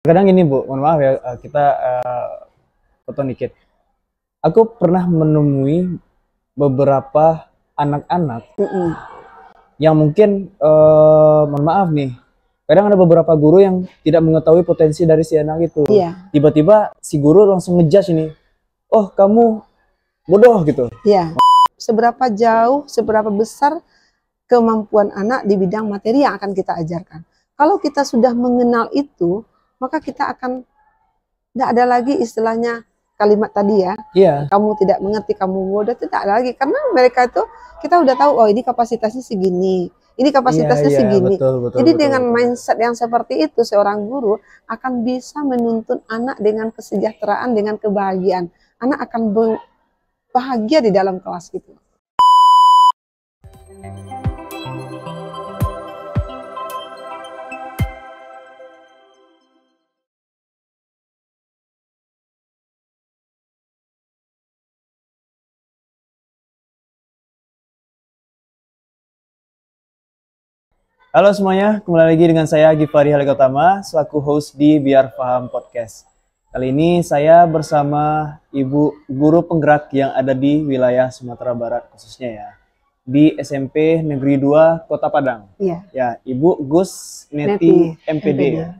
Kadang ini Bu, mohon maaf ya, kita potong dikit. Aku pernah menemui beberapa anak-anak yang mungkin, mohon maaf nih, kadang ada beberapa guru yang tidak mengetahui potensi dari si anak itu. Iya. Tiba-tiba si guru langsung ngejudge ini, oh kamu bodoh gitu. Iya. Seberapa jauh, seberapa besar kemampuan anak di bidang materi yang akan kita ajarkan. Kalau kita sudah mengenal itu, maka kita akan tidak ada lagi istilahnya kalimat tadi ya. Iya. Kamu tidak mengerti, kamu bodoh, tidak ada lagi. Karena mereka itu kita udah tahu, oh ini kapasitasnya segini, ini kapasitasnya segini. Betul, Jadi dengan mindset yang seperti itu, seorang guru akan bisa menuntun anak dengan kesejahteraan, dengan kebahagiaan. Anak akan bahagia di dalam kelas gitu. Halo semuanya, kembali lagi dengan saya Gifari Halikotama selaku host di Biar Paham Podcast. Kali ini saya bersama Ibu Guru Penggerak yang ada di wilayah Sumatera Barat khususnya ya, di SMP Negeri 2 Kota Padang. Iya. Ya, Ibu Gus Neti MPD. Ya.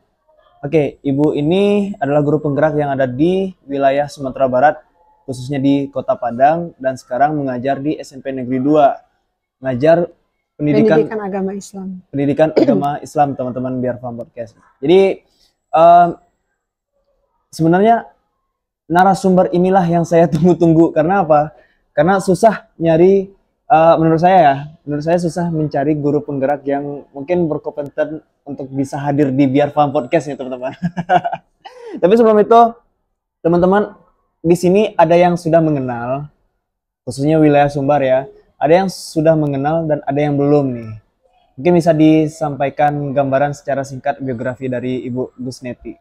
Oke, Ibu ini adalah guru penggerak yang ada di wilayah Sumatera Barat khususnya di Kota Padang dan sekarang mengajar di SMP Negeri 2. Ngajar pendidikan agama Islam. Pendidikan agama Islam, teman-teman Biar Paham Podcast. Jadi sebenarnya narasumber inilah yang saya tunggu-tunggu. Karena apa? Karena susah nyari, menurut saya susah mencari guru penggerak yang mungkin berkompeten untuk bisa hadir di Biar Paham Podcast ya teman-teman. Tapi sebelum itu, teman-teman di sini ada yang sudah mengenal, khususnya wilayah Sumbar ya. Ada yang sudah mengenal dan ada yang belum nih. Mungkin bisa disampaikan gambaran secara singkat biografi dari Ibu Gus Neti.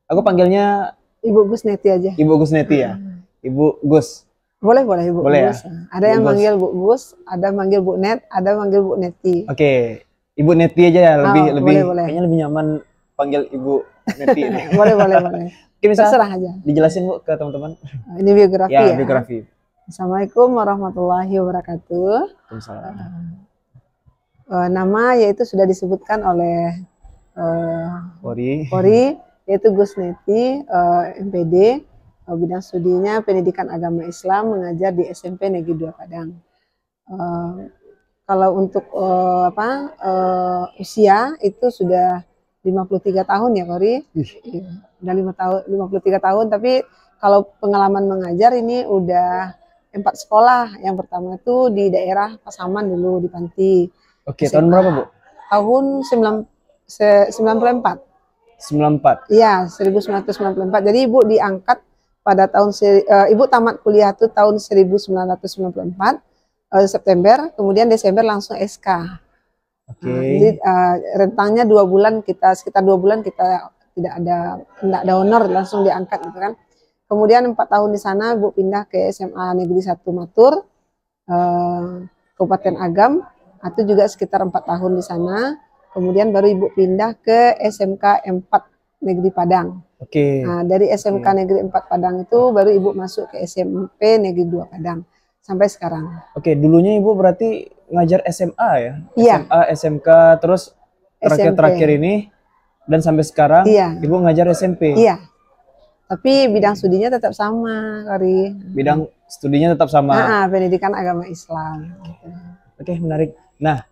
Aku panggilnya Ibu Gus Neti aja. Ibu Gus Neti ya. Ibu Gus. Boleh Ibu boleh Gus. Ya? Ada yang manggil Bu Gus, ada manggil Bu Net, ada manggil Bu Neti. Oke, Ibu Neti aja ya, lebih boleh. Kayaknya lebih nyaman panggil Ibu Neti ini. boleh. Mungkin bisa terserah aja. Dijelasin Bu ke teman-teman. Ini biografi ya. Biografi. Assalamualaikum warahmatullahi wabarakatuh. Nama yaitu sudah disebutkan oleh Pori, yaitu Gus Neti, MPD, bidang studinya pendidikan agama Islam, mengajar di SMP Negeri 2 Padang. Kalau untuk usia itu sudah 53 tahun ya Pori. Udah 53 tahun, tapi kalau pengalaman mengajar ini udah 4 sekolah. Yang pertama itu di daerah Pasaman dulu, di Panti. Oke, tahun berapa Bu? Tahun 94. 94? Iya, 1994. Jadi Ibu diangkat pada tahun, Ibu tamat kuliah itu tahun 1994, September, kemudian Desember langsung SK. Oke. Jadi rentangnya 2 bulan, sekitar 2 bulan kita tidak ada honor, langsung diangkat gitu kan. Kemudian 4 tahun di sana Ibu pindah ke SMA Negeri 1 Matur, Kabupaten Agam, itu juga sekitar 4 tahun di sana. Kemudian baru Ibu pindah ke SMK 4 Negeri Padang. Oke. Nah, dari SMK Negeri 4 Padang itu baru Ibu masuk ke SMP Negeri 2 Padang sampai sekarang. Oke, dulunya Ibu berarti ngajar SMA ya? Iya. SMA, SMK, terus terakhir ini dan sampai sekarang Ibu ngajar SMP. Iya. Tapi bidang studinya tetap sama, Kari. Bidang studinya tetap sama. Pendidikan agama Islam. Oke, menarik. Nah,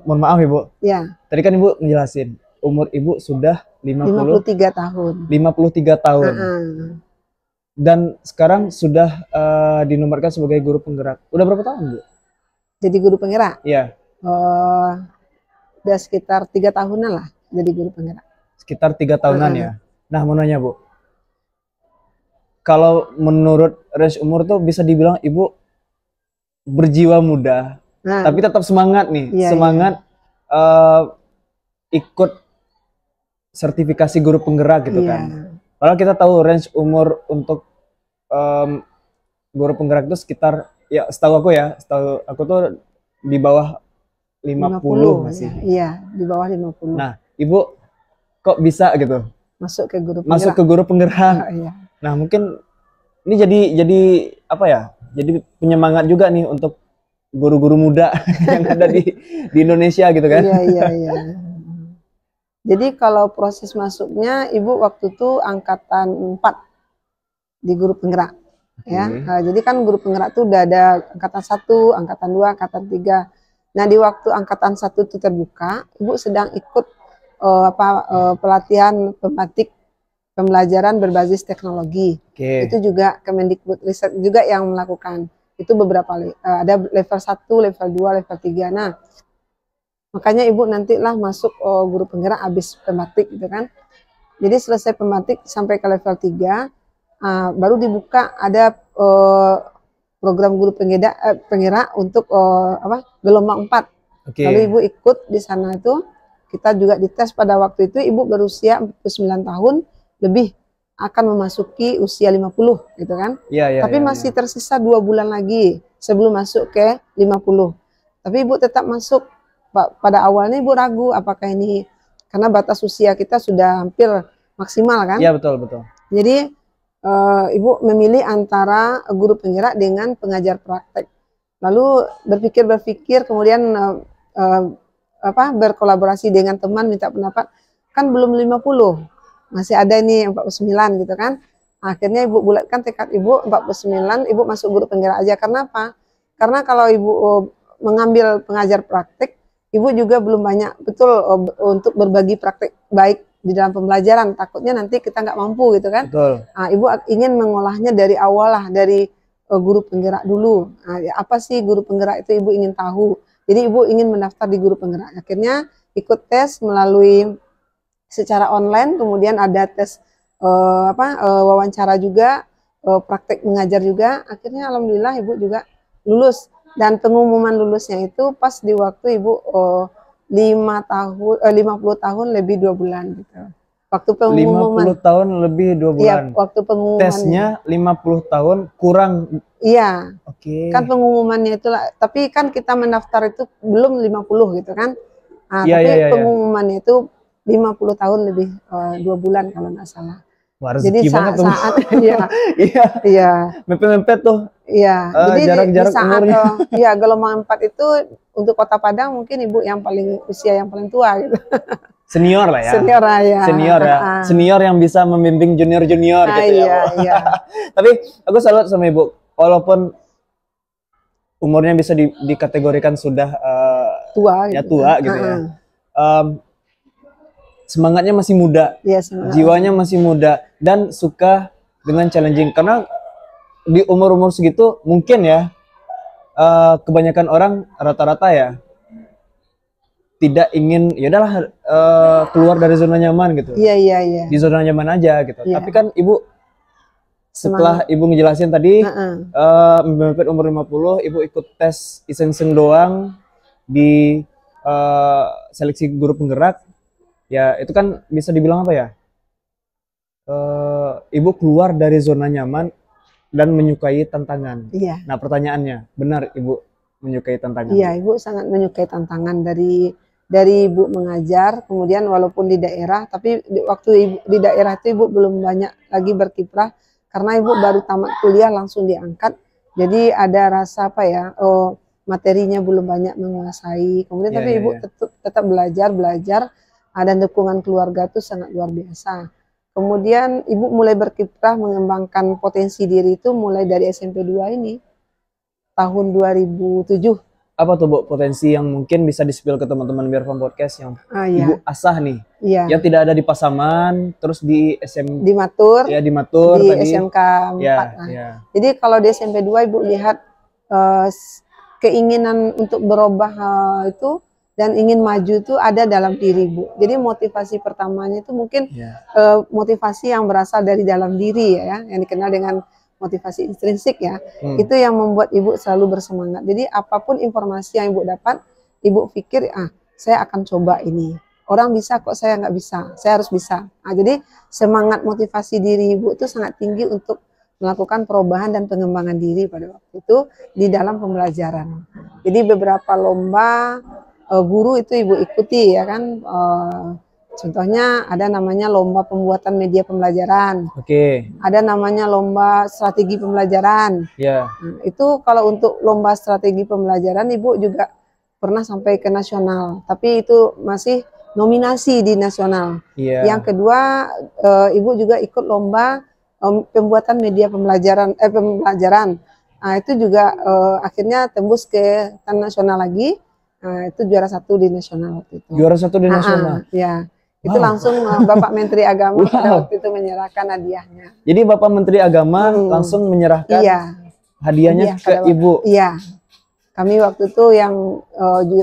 mohon maaf Ibu. Ya. Tadi kan Ibu ngejelasin umur Ibu sudah 53 tahun. 53 tahun. Dan sekarang sudah dinobatkan sebagai guru penggerak. Udah berapa tahun Bu? Jadi guru penggerak? Iya. Udah sekitar 3 tahunan lah jadi guru penggerak. Sekitar 3 tahunan ya. Nah, mau nanya Bu, kalau menurut range umur tuh bisa dibilang Ibu berjiwa muda, tapi tetap semangat nih, semangat ikut sertifikasi guru penggerak gitu kan. Padahal kita tahu range umur untuk guru penggerak itu sekitar, ya setahu aku tuh di bawah 50 masih. Iya, di bawah 50. Nah, Ibu kok bisa gitu masuk ke guru masuk penggerak. ke guru penggerak. Iya. Nah, mungkin ini jadi apa ya? Jadi penyemangat juga nih untuk guru-guru muda yang ada di Indonesia gitu kan. Iya, iya, iya. Jadi kalau proses masuknya Ibu waktu itu angkatan 4 di guru penggerak. Ya, jadi kan guru penggerak tuh udah ada angkatan 1, angkatan 2, angkatan 3. Nah, di waktu angkatan 1 itu terbuka, Ibu sedang ikut pelatihan pembatik pembelajaran berbasis teknologi. Itu juga Kemendikbud Riset juga yang melakukan. Itu beberapa ada level 1, level 2, level 3. Nah, makanya Ibu nantilah masuk guru penggerak habis pembatik gitu kan. Jadi selesai pembatik sampai ke level 3, baru dibuka ada program guru penggerak untuk gelombang 4. Lalu Ibu ikut di sana itu, kita juga dites pada waktu itu Ibu berusia 49 tahun lebih akan memasuki usia 50 gitu kan. Tapi masih tersisa 2 bulan lagi sebelum masuk ke 50. Tapi Ibu tetap masuk. Pada awalnya Ibu ragu apakah ini karena batas usia kita sudah hampir maksimal kan. Iya, betul, betul. Jadi Ibu memilih antara guru penggerak dengan pengajar praktek. Lalu berpikir kemudian berkolaborasi dengan teman minta pendapat, kan belum 50, masih ada ini 49 gitu kan. Akhirnya Ibu bulatkan tekad Ibu 49, Ibu masuk guru penggerak aja. Karena apa? Karena kalau Ibu mengambil pengajar praktek, Ibu juga belum banyak betul untuk berbagi praktek baik di dalam pembelajaran, takutnya nanti kita nggak mampu gitu kan. Nah, Ibu ingin mengolahnya dari awal lah, dari guru penggerak dulu. Nah, apa sih guru penggerak itu Ibu ingin tahu. Jadi Ibu ingin mendaftar di guru penggerak. Akhirnya ikut tes melalui secara online, kemudian ada tes wawancara juga, praktek mengajar juga. Akhirnya alhamdulillah Ibu juga lulus. Dan pengumuman lulusnya itu pas di waktu Ibu 50 tahun lebih 2 bulan gitu. Waktu pengumuman 50 tahun lebih 2 bulan. Iya, waktu pengumuman. Tesnya 50 tahun kurang. Iya. Kan pengumumannya itulah, tapi kan kita mendaftar itu belum 50 gitu kan. Nah, tapi pengumumannya itu 50 tahun lebih 2 bulan kalau nggak salah. Wah, rezeki banget tuh. Iya. Mepet-mepet tuh. Iya, jadi jarak-jarak umurnya. Iya, gelombang 4 itu untuk Kota Padang mungkin Ibu yang paling usia yang paling tua gitu. Senior lah ya. Senior lah ya. Senior ya. Senior yang bisa membimbing junior-junior gitu ya. Iya. Tapi aku salut sama Ibu, walaupun umurnya bisa dikategorikan sudah tua gitu. Ya tua gitu ya. Semangatnya masih muda. Iya, jiwanya masih muda dan suka dengan challenging, karena di umur-umur segitu mungkin ya kebanyakan orang rata-rata ya tidak ingin ya udahlah keluar dari zona nyaman gitu. Iya. Di zona nyaman aja gitu. Tapi kan Ibu setelah Ibu ngejelasin tadi mepet umur 50, Ibu ikut tes iseng-iseng doang di seleksi guru penggerak. Ya itu kan bisa dibilang apa ya? Ibu keluar dari zona nyaman dan menyukai tantangan. Iya. Nah, pertanyaannya, benar Ibu menyukai tantangan? Iya, Ibu sangat menyukai tantangan dari Ibu mengajar, kemudian walaupun di daerah, tapi waktu Ibu di daerah itu Ibu belum banyak lagi berkiprah karena Ibu baru tamat kuliah langsung diangkat. Jadi ada rasa apa ya? Materinya belum banyak menguasai. Kemudian tapi Ibu tetap belajar dan dukungan keluarga itu sangat luar biasa. Kemudian Ibu mulai berkiprah mengembangkan potensi diri itu mulai dari SMP 2 ini, tahun 2007. Apa tuh Bu potensi yang mungkin bisa di-spill ke teman-teman Biar Fun Podcast yang Ibu asah nih? Yang tidak ada di Pasaman, terus di di Matur. Ya, di Matur di tadi. SMK 4. Jadi kalau di SMP 2 Ibu lihat keinginan untuk berubah itu dan ingin maju itu ada dalam diri Ibu. Jadi motivasi pertamanya itu mungkin motivasi yang berasal dari dalam diri ya, yang dikenal dengan motivasi intrinsik ya. Itu yang membuat Ibu selalu bersemangat. Jadi apapun informasi yang Ibu dapat, Ibu pikir saya akan coba ini. Orang bisa kok, saya nggak bisa, saya harus bisa. Nah, jadi semangat motivasi diri Ibu itu sangat tinggi untuk melakukan perubahan dan pengembangan diri pada waktu itu di dalam pembelajaran. Jadi beberapa lomba guru itu Ibu ikuti ya kan, Contohnya ada namanya lomba pembuatan media pembelajaran, Oke. ada namanya lomba strategi pembelajaran. Ya. Nah, itu kalau untuk lomba strategi pembelajaran Ibu juga pernah sampai ke nasional, tapi itu masih nominasi di nasional. Iya. Yang kedua, Ibu juga ikut lomba pembuatan media pembelajaran. Nah, itu juga akhirnya tembus ke tan nasional lagi. Nah, itu juara 1 di nasional waktu itu. Juara 1 di nasional. Ya. Itu Wow. langsung Bapak Menteri Agama Wow. pada waktu itu menyerahkan hadiahnya. Jadi Bapak Menteri Agama langsung menyerahkan hadiahnya ke Ibu. Iya. Kami waktu itu yang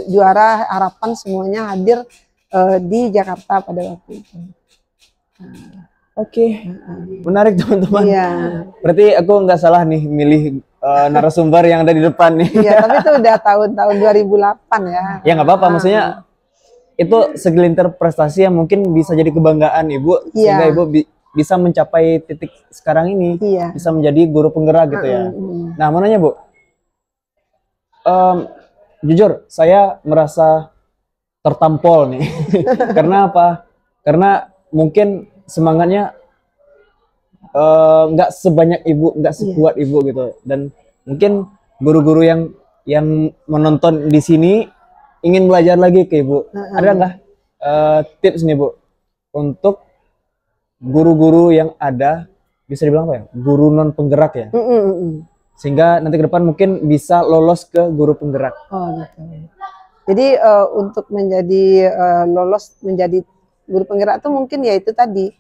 juara harapan semuanya hadir di Jakarta pada waktu itu. Oke. Menarik teman-teman. Iya. Berarti aku nggak salah nih milih narasumber yang ada di depan nih. Iya, tapi itu udah tahun-tahun 2008 ya. Ya nggak apa-apa, maksudnya itu segelintir prestasi yang mungkin bisa jadi kebanggaan Ibu, sehingga Ibu bisa mencapai titik sekarang ini, bisa menjadi guru penggerak gitu ya. Nah, mau nanya Bu, jujur saya merasa tertampol nih. Karena apa? Karena mungkin semangatnya nggak sebanyak Ibu, nggak sekuat Ibu gitu. Dan mungkin guru-guru yang menonton di sini ingin belajar lagi ke Ibu. Ada nggak tips nih Bu untuk guru-guru yang ada, bisa dibilang apa ya, guru non penggerak ya, sehingga nanti ke depan mungkin bisa lolos ke guru penggerak. Oh gitu. Jadi untuk menjadi lolos menjadi guru penggerak itu mungkin ya itu tadi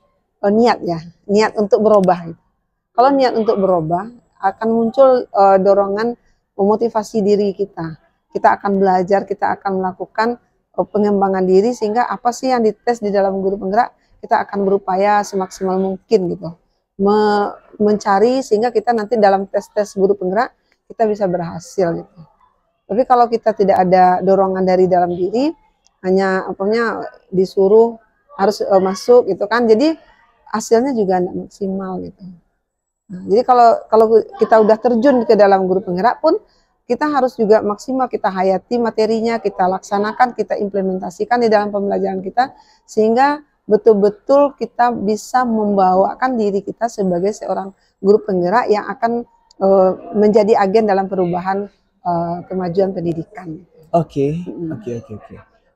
niat ya, niat untuk berubah. Kalau niat untuk berubah akan muncul dorongan memotivasi diri kita. Kita akan belajar, kita akan melakukan pengembangan diri, sehingga apa sih yang dites di dalam guru penggerak, kita akan berupaya semaksimal mungkin gitu. Mencari sehingga kita nanti dalam tes-tes guru penggerak kita bisa berhasil gitu. Tapi kalau kita tidak ada dorongan dari dalam diri, hanya disuruh harus masuk gitu kan, jadi hasilnya juga tidak maksimal gitu. Nah, jadi kalau kita udah terjun ke dalam guru penggerak pun, kita harus juga maksimal, kita hayati materinya, kita laksanakan, kita implementasikan di dalam pembelajaran kita, sehingga betul-betul kita bisa membawakan diri kita sebagai seorang guru penggerak yang akan menjadi agen dalam perubahan kemajuan pendidikan. Oke.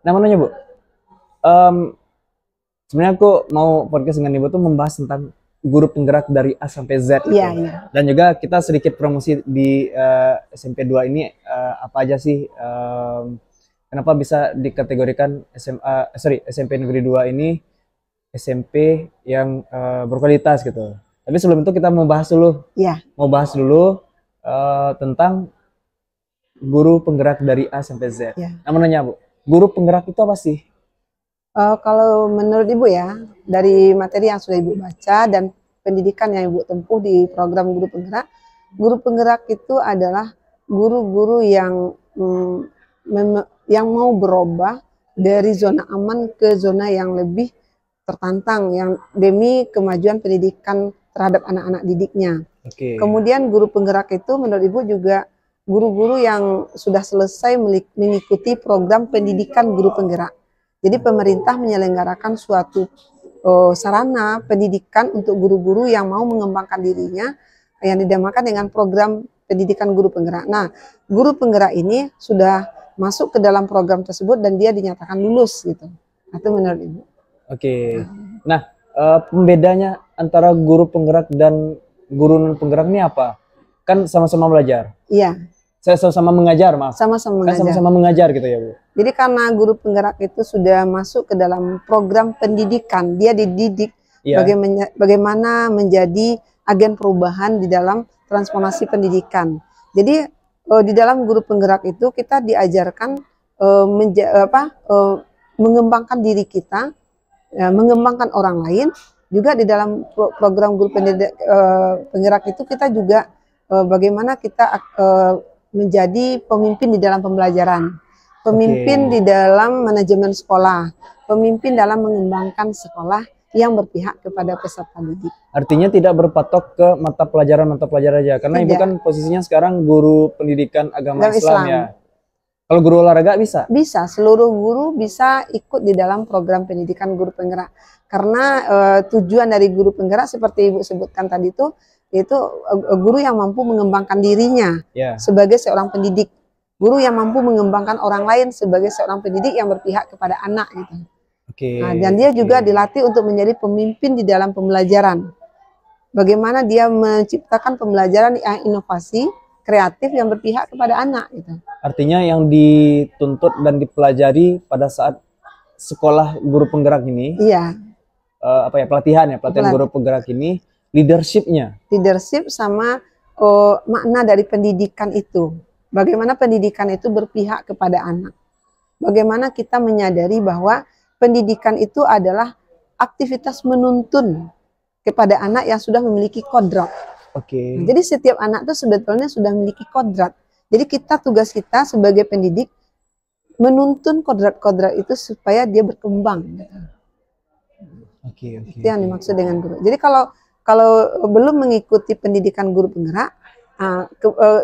Nah, mau nanya Bu, sebenarnya aku mau podcast dengan Ibu tuh membahas tentang guru penggerak dari A sampai Z. Iya. Dan juga kita sedikit promosi di SMP 2 ini apa aja sih, kenapa bisa dikategorikan SMP Negeri 2 ini SMP yang berkualitas gitu. Tapi sebelum itu kita mau bahas dulu. Mau bahas dulu tentang guru penggerak dari A sampai Z. Nah, mau nanya Bu, guru penggerak itu apa sih? Kalau menurut Ibu ya, dari materi yang sudah Ibu baca dan pendidikan yang Ibu tempuh di program guru penggerak itu adalah guru-guru yang mau berubah dari zona aman ke zona yang lebih tertantang, yang demi kemajuan pendidikan terhadap anak-anak didiknya. Kemudian guru penggerak itu menurut Ibu juga guru-guru yang sudah selesai mengikuti program pendidikan guru penggerak. Jadi pemerintah menyelenggarakan suatu sarana pendidikan untuk guru-guru yang mau mengembangkan dirinya, yang dinamakan dengan program pendidikan guru penggerak. Nah, guru penggerak ini sudah masuk ke dalam program tersebut dan dia dinyatakan lulus gitu. Itu menurut Ibu. Nah, pembedanya antara guru penggerak dan guru non penggerak ini apa? Kan sama-sama belajar. Iya. Saya sama-sama mengajar, maaf. Sama-sama mengajar. Sama-sama mengajar gitu ya Bu. Jadi karena guru penggerak itu sudah masuk ke dalam program pendidikan, dia dididik bagaimana menjadi agen perubahan di dalam transformasi pendidikan. Jadi di dalam guru penggerak itu kita diajarkan mengembangkan diri kita, mengembangkan orang lain. Juga di dalam program guru penggerak itu kita juga bagaimana kita menjadi pemimpin di dalam pembelajaran, pemimpin di dalam manajemen sekolah, pemimpin dalam mengembangkan sekolah yang berpihak kepada peserta didik. Artinya tidak berpatok ke mata pelajaran aja, karena Ibu kan posisinya sekarang guru pendidikan agama Islam ya. Kalau guru olahraga bisa? Bisa, seluruh guru bisa ikut di dalam program pendidikan guru penggerak. Karena tujuan dari guru penggerak seperti Ibu sebutkan tadi itu guru yang mampu mengembangkan dirinya sebagai seorang pendidik. Guru yang mampu mengembangkan orang lain sebagai seorang pendidik yang berpihak kepada anak gitu. Nah, dan dia juga dilatih untuk menjadi pemimpin di dalam pembelajaran. Bagaimana dia menciptakan pembelajaran yang inovasi, kreatif yang berpihak kepada anak gitu. Artinya yang dituntut dan dipelajari pada saat sekolah guru penggerak ini, pelatihan guru penggerak ini, leadership sama makna dari pendidikan itu. Bagaimana pendidikan itu berpihak kepada anak. Bagaimana kita menyadari bahwa pendidikan itu adalah aktivitas menuntun kepada anak yang sudah memiliki kodrat. Nah, jadi setiap anak itu sebetulnya sudah memiliki kodrat. Jadi tugas kita sebagai pendidik menuntun kodrat-kodrat itu supaya dia berkembang. Itu yang dimaksud dengan guru. Jadi kalau belum mengikuti pendidikan guru penggerak,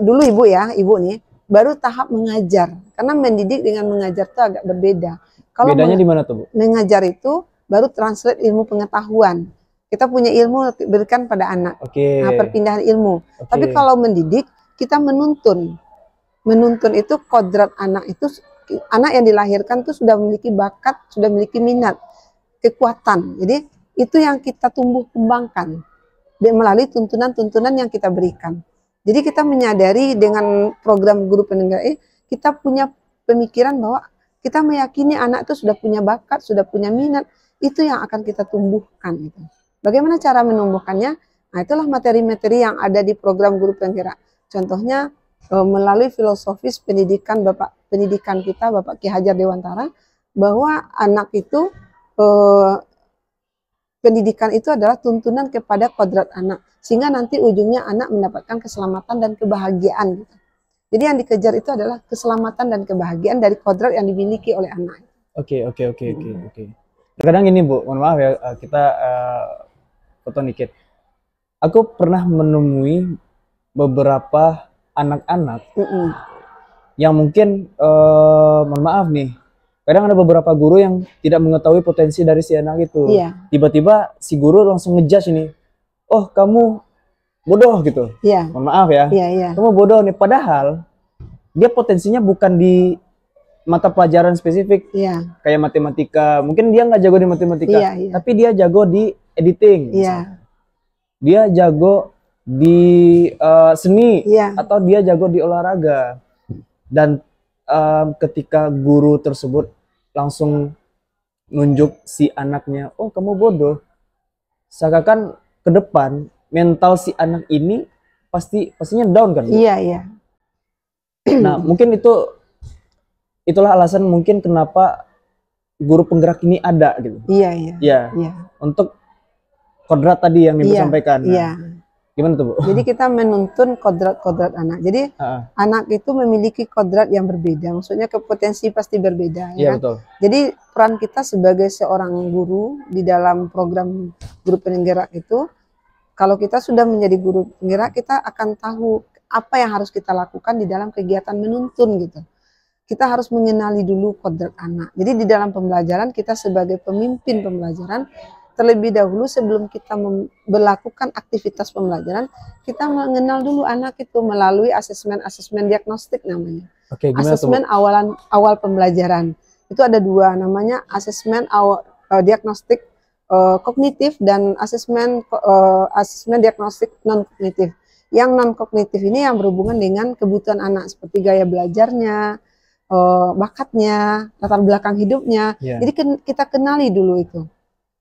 dulu ibu nih baru tahap mengajar. Karena mendidik dengan mengajar itu agak berbeda. Kalau bedanya di mana tuh, Bu? Mengajar itu baru translate ilmu pengetahuan. Kita punya ilmu berikan pada anak. Nah, perpindahan ilmu. Tapi kalau mendidik, kita menuntun. Menuntun itu kodrat anak itu, anak yang dilahirkan itu sudah memiliki bakat, sudah memiliki minat, kekuatan. Jadi itu yang kita tumbuh kembangkan melalui tuntunan-tuntunan yang kita berikan. Jadi kita menyadari dengan program guru penggerak, kita punya pemikiran bahwa kita meyakini anak itu sudah punya bakat, sudah punya minat, itu yang akan kita tumbuhkan. Gitu. Bagaimana cara menumbuhkannya? Nah, itulah materi-materi yang ada di program guru penggerak. Contohnya melalui filosofis pendidikan kita Bapak Ki Hajar Dewantara, bahwa anak itu pendidikan itu adalah tuntunan kepada kodrat anak, sehingga nanti ujungnya anak mendapatkan keselamatan dan kebahagiaan. Gitu. Jadi yang dikejar itu adalah keselamatan dan kebahagiaan dari kodrat yang dimiliki oleh anak. Oke. Terkadang ini, Bu, mohon maaf ya, kita potong dikit. Aku pernah menemui beberapa anak-anak yang mungkin, mohon maaf nih, kadang ada beberapa guru yang tidak mengetahui potensi dari si anak itu. Tiba-tiba si guru langsung ngejudge ini, oh kamu bodoh gitu. Mohon maaf ya, kamu bodoh nih. Padahal dia potensinya bukan di mata pelajaran spesifik, kayak matematika. Mungkin dia nggak jago di matematika, tapi dia jago di editing. Dia jago di seni, atau dia jago di olahraga. Dan ketika guru tersebut langsung nunjuk si anaknya, oh kamu bodoh, seakan-akan ke depan mental si anak ini pastinya down kan? Nah, mungkin itulah alasan mungkin kenapa guru penggerak ini ada gitu. Untuk kodrat tadi yang Ibu sampaikan. Gimana tuh, Bu? Jadi kita menuntun kodrat-kodrat anak. Jadi anak itu memiliki kodrat yang berbeda. Maksudnya kepotensi pasti berbeda. Ya, betul. Jadi peran kita sebagai seorang guru di dalam program guru penggerak itu, kalau kita sudah menjadi guru penggerak, kita akan tahu apa yang harus kita lakukan di dalam kegiatan menuntun gitu. Kita harus mengenali dulu kodrat anak. Jadi di dalam pembelajaran kita sebagai pemimpin pembelajaran, terlebih dahulu sebelum kita melakukan aktivitas pembelajaran, kita mengenal dulu anak itu melalui asesmen diagnostik namanya. Asesmen awal pembelajaran. Itu ada dua, namanya asesmen diagnostik kognitif dan asesmen diagnostik non kognitif. Yang non kognitif ini yang berhubungan dengan kebutuhan anak seperti gaya belajarnya, bakatnya, latar belakang hidupnya. Jadi kita kenali dulu itu.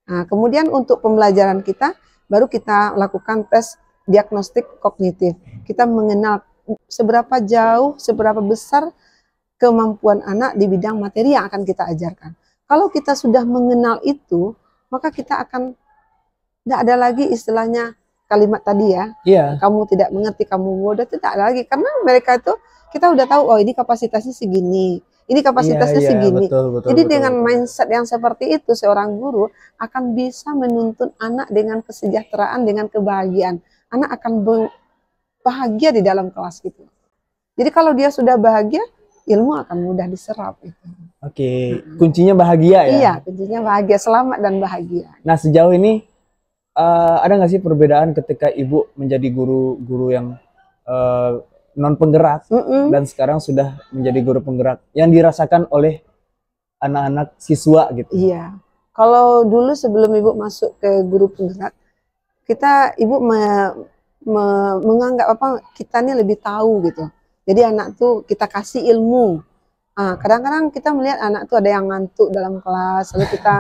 Nah, kemudian untuk pembelajaran kita, baru kita lakukan tes diagnostik kognitif. Kita mengenal seberapa jauh, seberapa besar kemampuan anak di bidang materi yang akan kita ajarkan. Kalau kita sudah mengenal itu, maka kita akan tidak ada lagi istilahnya kalimat tadi ya, kamu tidak mengerti, kamu bodoh, itu tidak ada lagi. Karena mereka itu, kita udah tahu, oh ini kapasitasnya segini. Ini kapasitasnya segini. Jadi dengan mindset yang seperti itu, seorang guru akan bisa menuntun anak dengan kesejahteraan, dengan kebahagiaan. Anak akan bahagia di dalam kelas gitu. Jadi kalau dia sudah bahagia, ilmu akan mudah diserap itu. Oke, kuncinya bahagia ya. Iya, kuncinya bahagia, selamat dan bahagia. Nah, sejauh ini ada nggak sih perbedaan ketika ibu menjadi guru yang non penggerak dan sekarang sudah menjadi guru penggerak yang dirasakan oleh anak-anak siswa gitu? Iya, kalau dulu sebelum ibu masuk ke guru penggerak, ibu menganggap kita ini lebih tahu gitu. Jadi anak tuh kita kasih ilmu. Kadang-kadang kita melihat anak tuh ada yang ngantuk dalam kelas, lalu kita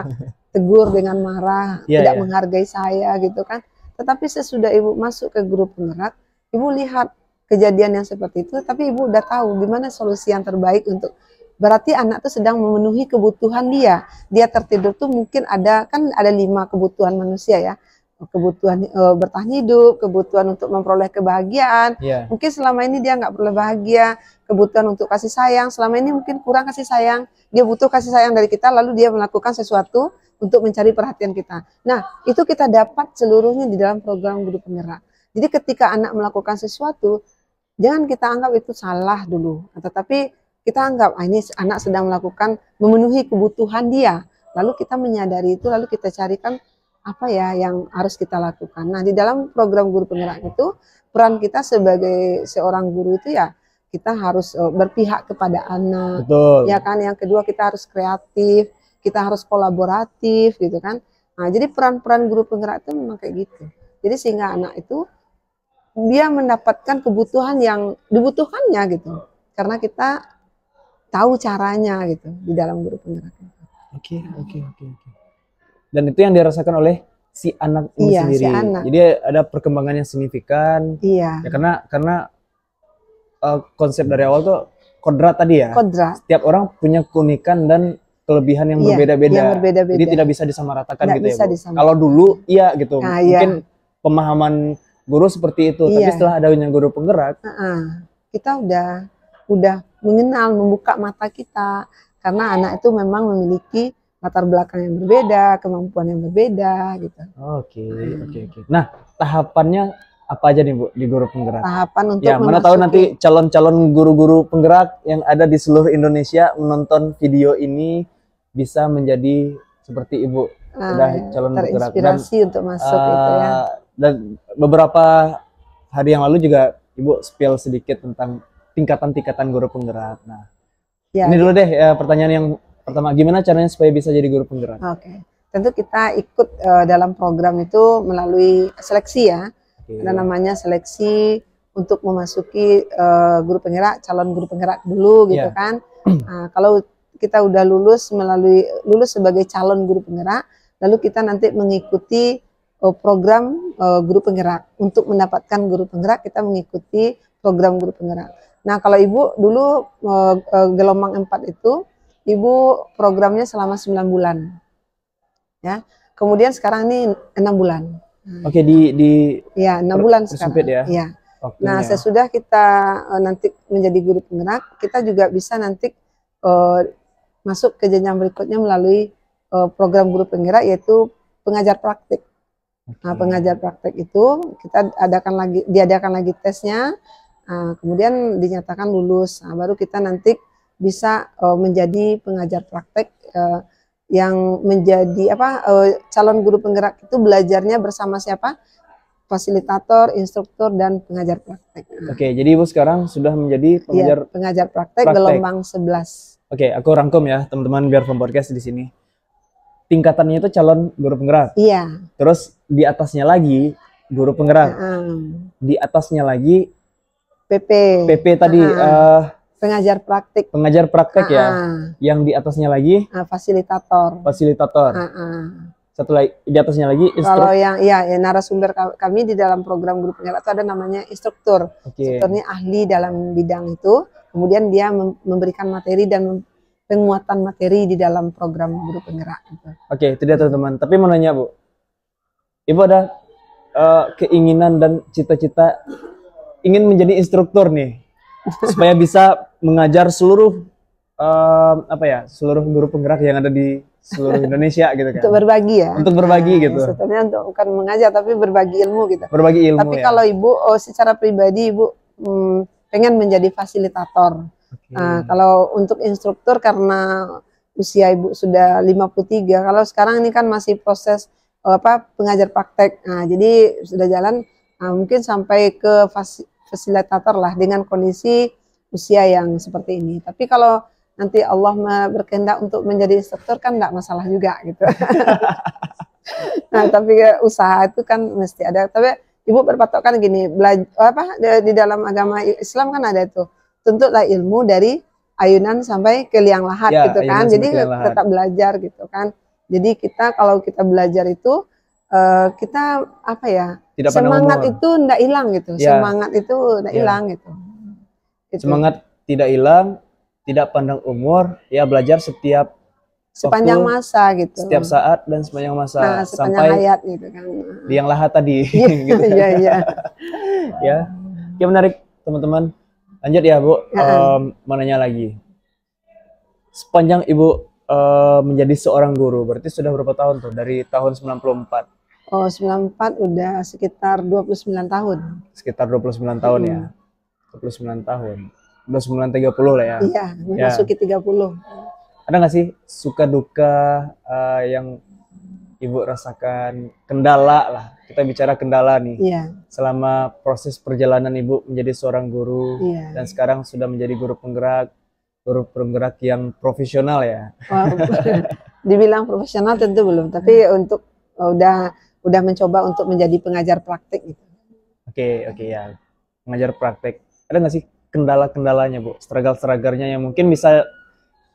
tegur dengan marah, tidak menghargai saya gitu kan. Tetapi sesudah ibu masuk ke guru penggerak, ibu lihat kejadian yang seperti itu, tapi ibu udah tahu gimana solusi yang terbaik untuk, berarti anak tuh sedang memenuhi kebutuhan dia. Dia tertidur tuh mungkin ada 5 kebutuhan manusia ya. Kebutuhan bertahan hidup, kebutuhan untuk memperoleh kebahagiaan. Mungkin selama ini dia nggak peroleh bahagia, kebutuhan untuk kasih sayang. Selama ini mungkin kurang kasih sayang, dia butuh kasih sayang dari kita, lalu dia melakukan sesuatu untuk mencari perhatian kita. Nah, itu kita dapat seluruhnya di dalam program guru penggerak. Jadi ketika anak melakukan sesuatu, jangan kita anggap itu salah dulu, tetapi kita anggap ini anak sedang melakukan memenuhi kebutuhan dia. Lalu kita menyadari itu, lalu kita carikan apa ya yang harus kita lakukan. Nah, di dalam program guru penggerak itu, peran kita sebagai seorang guru itu ya, kita harus berpihak kepada anak. Betul. Ya kan, yang kedua kita harus kreatif, kita harus kolaboratif gitu kan. Nah, jadi peran-peran guru penggerak itu memang kayak gitu. Jadi sehingga anak itu dia mendapatkan kebutuhan yang dibutuhkannya gitu. Karena kita tahu caranya gitu di dalam guru penggerak itu. Oke. Dan itu yang dirasakan oleh si anak ini sendiri. Si anak. Jadi ada perkembangan yang signifikan. Iya. Ya karena konsep dari awal tuh kodrat tadi ya. Kodrat. Setiap orang punya keunikan dan kelebihan yang berbeda-beda. Jadi tidak bisa disamaratakan gitu ya, Bu. Kalau dulu iya gitu. Mungkin pemahaman guru seperti itu, tapi setelah adanya guru penggerak, kita udah mengenal, membuka mata kita, karena anak itu memang memiliki latar belakang yang berbeda, kemampuan yang berbeda gitu. Oke. Nah, tahapannya apa aja nih Bu di guru penggerak? Tahapan untuk mana tahu nanti calon-calon guru-guru penggerak yang ada di seluruh Indonesia menonton video ini bisa menjadi seperti Ibu, udah calon penggerak. Terinspirasi untuk masuk gitu ya. Dan beberapa hari yang lalu juga Ibu spill sedikit tentang tingkatan-tingkatan guru penggerak. Nah, ini dulu deh pertanyaan yang pertama, gimana caranya supaya bisa jadi guru penggerak? Oke, tentu kita ikut dalam program itu melalui seleksi ya. Ada namanya seleksi untuk memasuki guru penggerak, calon guru penggerak dulu gitu kan. Kalau kita udah lulus sebagai calon guru penggerak, lalu kita nanti mengikuti program guru penggerak. Untuk mendapatkan guru penggerak kita mengikuti program guru penggerak. Nah, kalau Ibu dulu gelombang 4 itu Ibu programnya selama 9 bulan. Ya. Kemudian sekarang ini 6 bulan. Oke, 6 bulan sekarang. Ya. Nah, sesudah kita nanti menjadi guru penggerak, kita juga bisa nanti masuk ke jenjang berikutnya melalui program guru penggerak, yaitu pengajar praktik. Nah, pengajar praktik itu kita diadakan lagi tesnya, kemudian dinyatakan lulus. Nah, baru kita nanti bisa menjadi pengajar praktek yang menjadi calon guru penggerak itu belajarnya bersama siapa? Fasilitator, instruktur, dan pengajar praktek. Oke, jadi Ibu sekarang sudah menjadi pengajar praktek gelombang 11. Oke, aku rangkum ya teman-teman biar From Podcast di sini. Tingkatannya itu calon guru penggerak. Iya. Terus di atasnya lagi guru penggerak. Di atasnya lagi PP tadi. Pengajar praktik. Pengajar praktek ya. Yang di atasnya lagi fasilitator. Setelah di atasnya lagi instruktur. Kalau yang narasumber kami di dalam program guru penggerak itu ada namanya instruktur. Instrukturnya ahli dalam bidang itu. Kemudian dia memberikan materi dan penguatan materi di dalam program guru penggerak. Oke, itu dia teman-teman. Tapi mau nanya Bu, Ibu ada keinginan dan cita-cita ingin menjadi instruktur nih, supaya bisa mengajar seluruh seluruh guru penggerak yang ada di seluruh Indonesia gitu kan. Untuk berbagi ya. Untuk berbagi gitu. Sebetulnya untuk bukan mengajar tapi berbagi ilmu gitu. Berbagi ilmu. Tapi kalau Ibu secara pribadi Ibu pengen menjadi fasilitator. Oke. Kalau untuk instruktur karena usia ibu sudah 53, kalau sekarang ini kan masih proses pengajar praktek. Nah, jadi sudah jalan mungkin sampai ke fasilitator lah dengan kondisi usia yang seperti ini. Tapi kalau nanti Allah berkehendak untuk menjadi instruktur kan enggak masalah juga gitu. Nah, tapi usaha itu kan mesti ada. Tapi ibu berpatokan gini, di dalam agama Islam kan ada itu, tuntutlah ilmu dari ayunan sampai ke liang lahat Ya, gitu kan. ayunan Jadi sampai ke liang lahat. tetap belajar gitu kan. Jadi kita kalau kita belajar itu kita apa ya? Tidak pandang Semangat umur. itu enggak hilang gitu. Ya. Semangat itu enggak Ya. hilang gitu. Semangat tidak hilang, tidak pandang umur, ya belajar setiap Sepanjang waktu, masa gitu. setiap saat dan sepanjang masa Nah, sepanjang sampai hayat gitu kan. liang lahat tadi. Iya, gitu. iya, iya. Ya, ya menarik teman-teman. Lanjut ya Bu, mau nanya lagi. Sepanjang Ibu menjadi seorang guru, berarti sudah berapa tahun tuh? Dari tahun 94? Oh, 94 udah sekitar 29 tahun. Sekitar 29 tahun ya. 29 tahun. 29 30 lah ya. Iya, memasuki 30. Ada nggak sih suka duka yang Ibu rasakan, kendala lah, kita bicara kendala nih, selama proses perjalanan Ibu menjadi seorang guru, dan sekarang sudah menjadi guru penggerak yang profesional ya? Dibilang profesional tentu belum, tapi untuk udah mencoba untuk menjadi pengajar praktek gitu. Oke ya, pengajar praktek. Ada nggak sih kendala-kendalanya Bu, struggle-struggle-nya yang mungkin bisa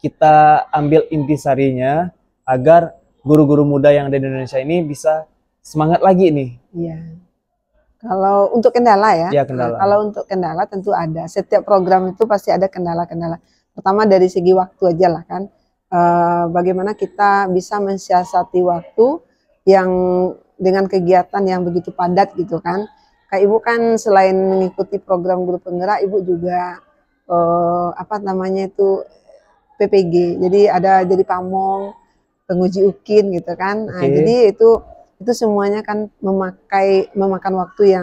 kita ambil intisarinya agar guru-guru muda yang ada di Indonesia ini bisa semangat lagi nih? Iya. Kalau untuk kendala ya, kendala. Kalau untuk kendala tentu ada. Setiap program itu pasti ada kendala-kendala. Pertama dari segi waktu aja lah kan. Bagaimana kita bisa mensiasati waktu yang dengan kegiatan yang begitu padat gitu kan. Kayak Ibu kan selain mengikuti program guru penggerak, Ibu juga PPG. Jadi ada jadi pamong, penguji UKIN gitu kan. Nah, jadi itu semuanya kan memakan waktu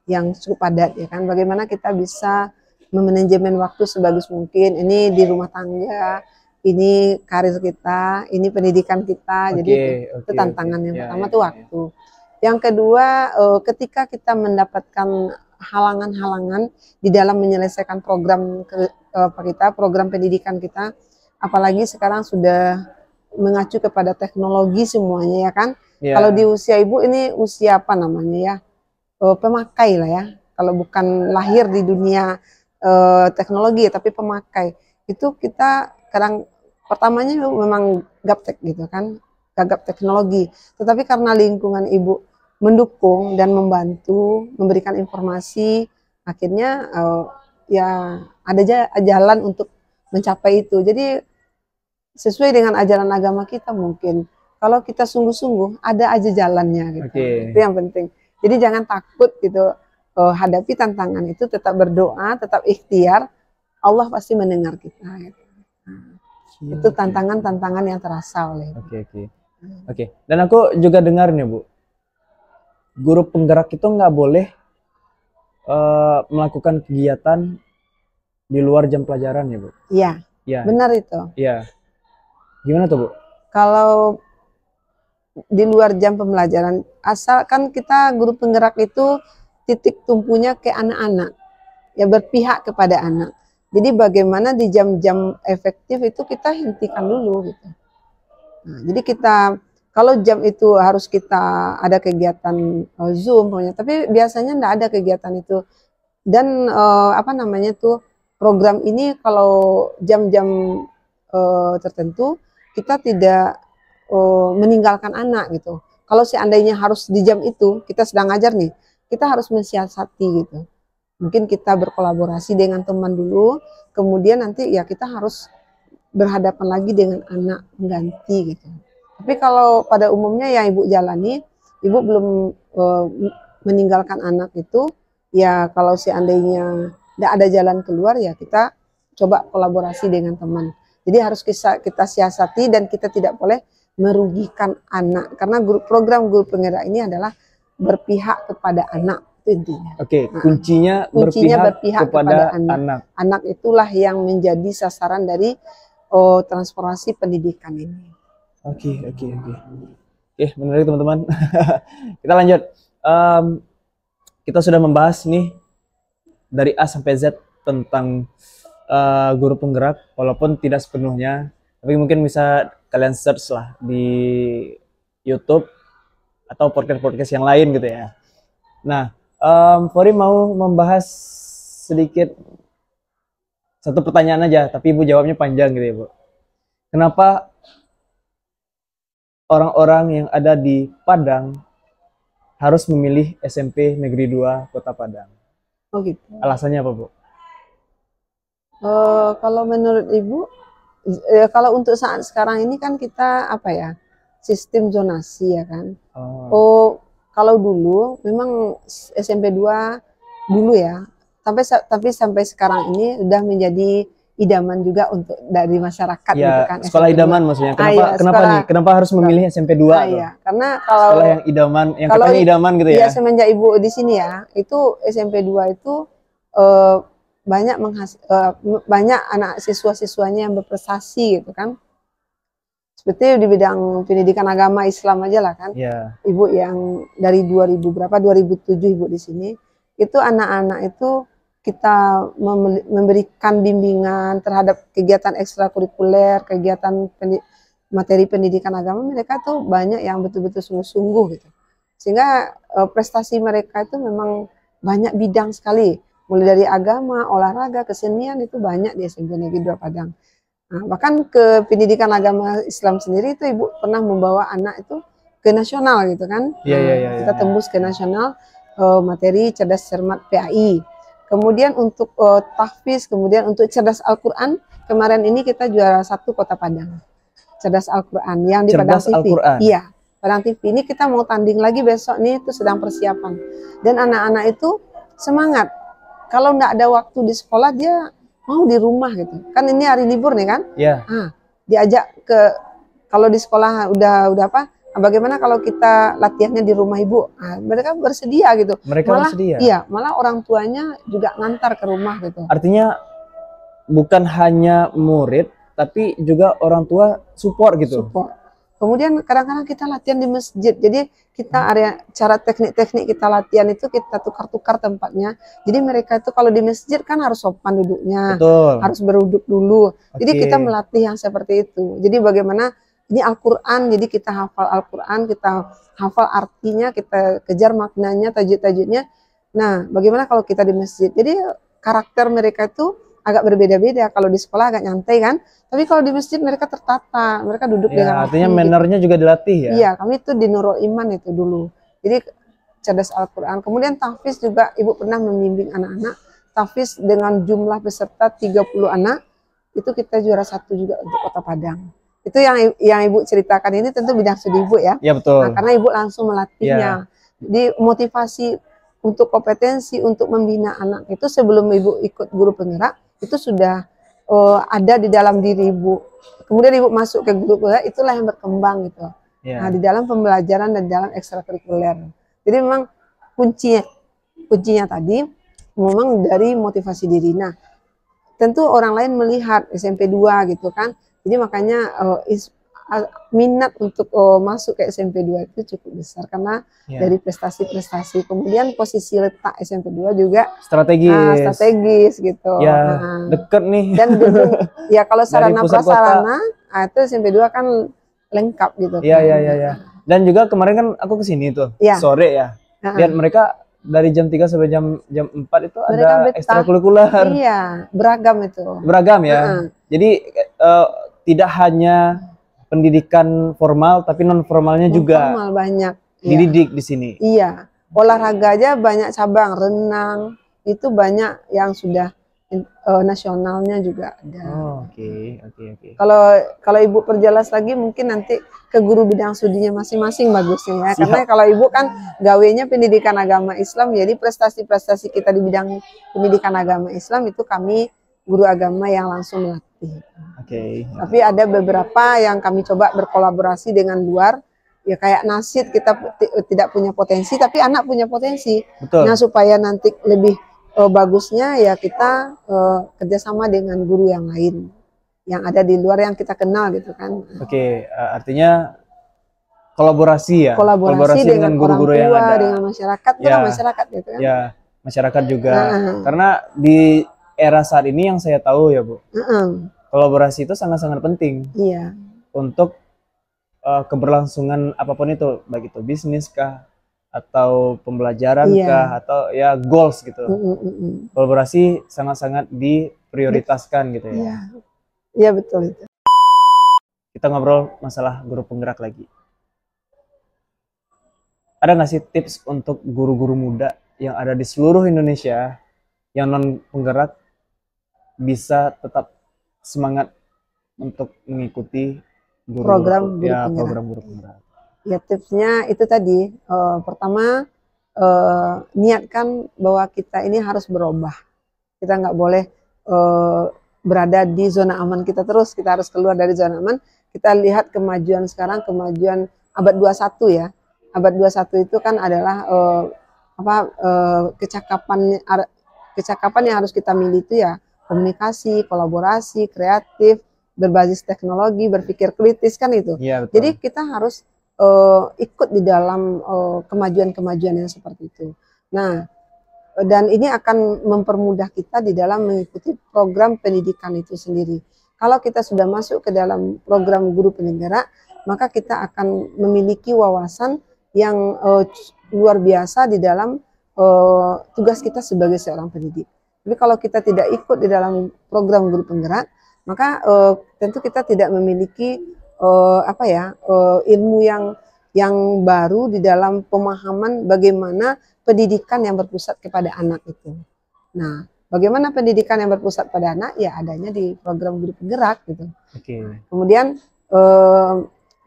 yang cukup padat ya kan. Bagaimana kita bisa memanajemen waktu sebagus mungkin. Ini di rumah tangga, ini karir kita, ini pendidikan kita. Jadi itu tantangan yang pertama tuh waktu. Yang kedua, ketika kita mendapatkan halangan-halangan di dalam menyelesaikan program program pendidikan kita, apalagi sekarang sudah mengacu kepada teknologi semuanya ya kan. Kalau di usia Ibu ini usia apa namanya ya, pemakai lah ya. Kalau bukan lahir di dunia teknologi tapi pemakai, itu kita kadang pertamanya memang gaptek gitu kan, gagap teknologi. Tetapi karena lingkungan Ibu mendukung dan membantu, memberikan informasi, akhirnya ya ada jalan untuk mencapai itu. Jadi sesuai dengan ajaran agama kita mungkin. Kalau kita sungguh-sungguh, ada aja jalannya gitu. Itu yang penting. Jadi jangan takut gitu, hadapi tantangan itu, tetap berdoa, tetap ikhtiar, Allah pasti mendengar kita. Gitu. Itu tantangan-tantangan yang terasa oleh Ibu. Oke. Dan aku juga dengar nih Bu, guru penggerak itu nggak boleh melakukan kegiatan di luar jam pelajaran ya Bu? Iya, benar itu. Iya. Gimana tuh Bu? Kalau di luar jam pembelajaran, asalkan kita guru penggerak itu titik tumpunya ke anak-anak, ya berpihak kepada anak. Jadi bagaimana di jam-jam efektif itu kita hentikan dulu gitu. Nah, jadi kita kalau jam itu harus kita ada kegiatan Zoom pokoknya, tapi biasanya enggak ada kegiatan itu. Dan program ini kalau jam-jam tertentu kita tidak meninggalkan anak gitu. Kalau seandainya harus di jam itu, kita sedang ngajar nih, kita harus mensiasati gitu. Mungkin kita berkolaborasi dengan teman dulu, kemudian nanti ya kita harus berhadapan lagi dengan anak mengganti gitu. Tapi kalau pada umumnya yang Ibu jalani, Ibu belum meninggalkan anak itu, ya kalau seandainya tidak ada jalan keluar ya kita coba kolaborasi dengan teman. Jadi harus kita siasati dan kita tidak boleh merugikan anak, karena program guru penggerak ini adalah berpihak kepada anak itu intinya. Oke, kuncinya berpihak kepada anak. Anak itulah yang menjadi sasaran dari transformasi pendidikan ini. Oke, menarik teman-teman. Kita lanjut. Kita sudah membahas nih dari A sampai Z tentang guru penggerak, walaupun tidak sepenuhnya, tapi mungkin bisa kalian search lah di YouTube atau podcast-podcast yang lain gitu ya. Nah, Fori mau membahas sedikit satu pertanyaan aja, tapi Ibu jawabnya panjang gitu ya, Bu. Kenapa orang-orang yang ada di Padang harus memilih SMP Negeri 2 Kota Padang? Oh gitu. Alasannya apa, Bu? Kalau menurut Ibu, kalau untuk saat sekarang ini kan kita apa ya, sistem zonasi ya kan. Kalau dulu memang SMP 2 dulu ya, tapi sampai sekarang ini udah menjadi idaman juga untuk dari masyarakat ya, gitu kan. Sekolah SMP idaman 2. Maksudnya. Kenapa nih? Kenapa harus memilih SMP 2? Iya, karena kalau sekolah yang idaman, yang katanya idaman gitu ya. Iya, semenjak Ibu di sini ya, itu SMP 2 itu banyak anak siswa-siswanya yang berprestasi gitu kan. Seperti di bidang pendidikan agama Islam aja lah kan. Yeah. Ibu yang dari 2007 Ibu di sini, itu anak-anak itu kita memberikan bimbingan terhadap kegiatan ekstrakurikuler, kegiatan materi pendidikan agama, mereka tuh banyak yang betul-betul sungguh-sungguh gitu. Sehingga prestasi mereka itu memang banyak bidang sekali. Mulai dari agama, olahraga, kesenian itu banyak di SMP Negeri 2 Padang. Nah, bahkan ke pendidikan agama Islam sendiri itu Ibu pernah membawa anak itu ke nasional gitu kan. Kita tembus ke nasional materi cerdas cermat PAI. Kemudian untuk tahfiz, kemudian untuk cerdas Al-Quran, kemarin ini kita juara 1 Kota Padang. Cerdas Al-Quran yang di Padang TV. Iya, Padang TV ini kita mau tanding lagi besok nih, itu sedang persiapan. Dan anak-anak itu semangat. Kalau nggak ada waktu di sekolah, dia mau di rumah gitu. Kan ini hari libur nih kan? Iya. Diajak kalau di sekolah udah apa? Bagaimana kalau kita latihannya di rumah Ibu? Mereka bersedia gitu. Mereka bersedia? Iya, malah orang tuanya juga ngantar ke rumah gitu. Artinya bukan hanya murid, tapi juga orang tua support gitu? Support. Kemudian kadang-kadang kita latihan di masjid. Jadi kita cara teknik-teknik kita latihan itu kita tukar-tukar tempatnya. Jadi mereka itu kalau di masjid kan harus sopan duduknya. Betul. Harus beruduk dulu. Jadi kita melatih yang seperti itu. Jadi bagaimana ini Al-Quran, jadi kita hafal Al-Quran, kita hafal artinya, kita kejar maknanya, tajuk-tajuknya. Nah, bagaimana kalau kita di masjid? Jadi karakter mereka itu agak berbeda-beda. Kalau di sekolah agak nyantai kan, tapi kalau di masjid mereka tertata, mereka duduk dengan artinya mannernya juga dilatih ya? Iya, kami itu di Nurul Iman itu dulu. Jadi cerdas Al-Quran. Kemudian tahfiz juga Ibu pernah membimbing anak-anak. Tahfiz dengan jumlah peserta 30 anak, itu kita juara 1 juga untuk Kota Padang. Itu yang Ibu ceritakan ini tentu bidang studi Ibu ya? Iya betul. Nah, karena Ibu langsung melatihnya. Jadi motivasi untuk kompetensi untuk membina anak itu sebelum Ibu ikut guru penggerak, itu sudah ada di dalam diri Ibu. Kemudian Ibu masuk ke guru penggerak, itulah yang berkembang gitu. Nah, di dalam pembelajaran dan dalam ekstrakurikuler. Jadi memang kuncinya tadi memang dari motivasi diri. Nah, tentu orang lain melihat SMP 2 gitu kan. Jadi makanya minat untuk masuk ke SMP 2 itu cukup besar karena dari prestasi-prestasi. Kemudian posisi letak SMP 2 juga strategis gitu. Ya, deket nih. Dan ya kalau sarana prasarana itu SMP 2 kan lengkap gitu. Iya. Dan juga kemarin kan aku kesini tuh sore ya. Lihat mereka dari jam 3 sampai jam 4 itu mereka ada ekstrakurikuler. Iya, beragam itu. Beragam ya. Jadi tidak hanya pendidikan formal tapi non formalnya juga. Formal banyak. Dididik di sini. Iya. Olahraga aja banyak cabang, renang itu banyak yang sudah nasionalnya juga ada. Oke. Kalau Ibu perjelas lagi mungkin nanti ke guru bidang studinya masing-masing bagusnya ya. Karena kalau Ibu kan gawenya pendidikan agama Islam, jadi prestasi-prestasi kita di bidang pendidikan agama Islam itu kami guru agama yang langsung melatih. Oke. Tapi ada beberapa yang kami coba berkolaborasi dengan luar ya kayak nasid kita tidak punya potensi tapi anak punya potensi. Betul. Nah supaya nanti lebih bagusnya ya kita kerjasama dengan guru yang lain yang ada di luar yang kita kenal gitu kan. Oke, artinya kolaborasi ya. Kolaborasi dengan guru-guru yang ada, dengan masyarakat, ya, masyarakat gitu kan. Ya, masyarakat juga. Karena di era saat ini yang saya tahu ya Bu, kolaborasi itu sangat-sangat penting. Iya. Untuk keberlangsungan apapun itu, baik itu bisnis kah, atau pembelajaran kah, atau ya goals gitu. Kolaborasi sangat-sangat diprioritaskan gitu ya. Iya betul itu. Kita ngobrol masalah guru penggerak lagi. Ada nggak sih tips untuk guru-guru muda yang ada di seluruh Indonesia yang non penggerak bisa tetap semangat untuk mengikuti program guru penggerak? Ya tipsnya itu tadi, pertama niatkan bahwa kita ini harus berubah. Kita nggak boleh berada di zona aman kita terus, kita harus keluar dari zona aman. Kita lihat kemajuan sekarang, kemajuan abad 21 ya. Abad 21 itu kan adalah kecakapan yang harus kita miliki ya, komunikasi, kolaborasi, kreatif, berbasis teknologi, berpikir kritis kan itu. Ya, betul. Jadi kita harus ikut di dalam kemajuan-kemajuan yang seperti itu. Nah, dan ini akan mempermudah kita di dalam mengikuti program pendidikan itu sendiri. Kalau kita sudah masuk ke dalam program guru penggerak, maka kita akan memiliki wawasan yang luar biasa di dalam tugas kita sebagai seorang pendidik. Tapi kalau kita tidak ikut di dalam program guru penggerak, maka tentu kita tidak memiliki ilmu yang baru di dalam pemahaman bagaimana pendidikan yang berpusat kepada anak itu. Nah, bagaimana pendidikan yang berpusat pada anak? Ya adanya di program guru penggerak gitu. Kemudian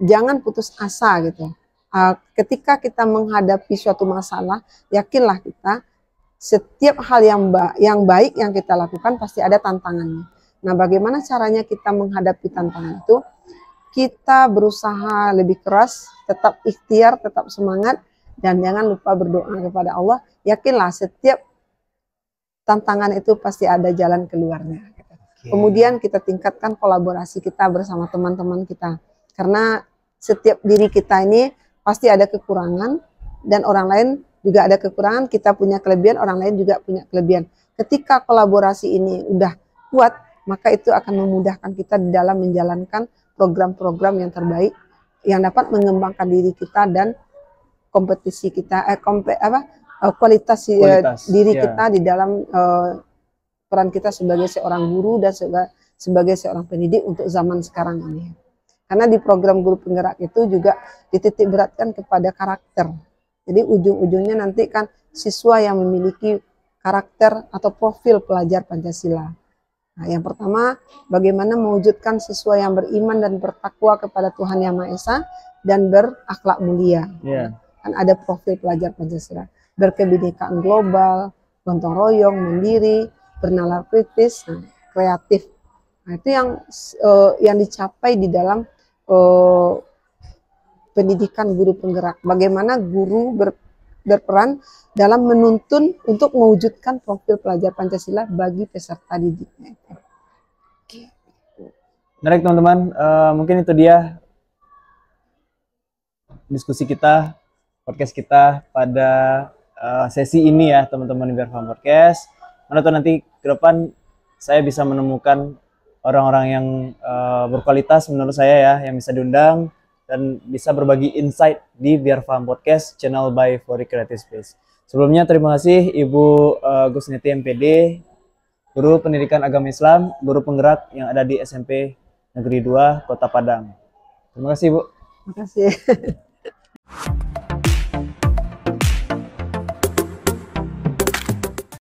jangan putus asa gitu. Ketika kita menghadapi suatu masalah, yakinlah kita setiap hal yang baik yang kita lakukan pasti ada tantangannya. Nah, bagaimana caranya kita menghadapi tantangan itu? Kita berusaha lebih keras, tetap ikhtiar, tetap semangat, dan jangan lupa berdoa kepada Allah. Yakinlah setiap tantangan itu pasti ada jalan keluarnya. Kemudian kita tingkatkan kolaborasi kita bersama teman-teman kita. Karena setiap diri kita ini pasti ada kekurangan, dan orang lain juga ada kekurangan, kita punya kelebihan, orang lain juga punya kelebihan. Ketika kolaborasi ini udah kuat, maka itu akan memudahkan kita di dalam menjalankan program-program yang terbaik, yang dapat mengembangkan diri kita dan kompetisi kita, kualitas diri kita di dalam peran kita sebagai seorang guru dan sebagai seorang pendidik untuk zaman sekarang ini. Karena di program guru penggerak itu juga dititik beratkan kepada karakter. Jadi ujung-ujungnya nanti kan siswa yang memiliki karakter atau profil pelajar Pancasila. Nah, yang pertama, bagaimana mewujudkan siswa yang beriman dan bertakwa kepada Tuhan Yang Maha Esa dan berakhlak mulia. Kan ada profil pelajar Pancasila. Berkebinekaan global, gotong royong, mandiri, bernalar kritis, kreatif. Nah, itu yang dicapai di dalam pendidikan guru penggerak. Bagaimana guru berperan dalam menuntun untuk mewujudkan profil pelajar Pancasila bagi peserta didiknya. Menarik teman-teman, mungkin itu dia diskusi kita, podcast kita pada sesi ini ya teman-teman di Biar Faham Podcast. Mana tahu nanti ke depan saya bisa menemukan orang-orang yang berkualitas menurut saya ya, yang bisa diundang dan bisa berbagi insight di Biar Faham Podcast, channel by Flori Creative Space. Sebelumnya terima kasih Ibu Gusneti MPD, Guru Pendidikan Agama Islam, Guru Penggerak yang ada di SMP Negeri 2 Kota Padang. Terima kasih Bu. Terima kasih.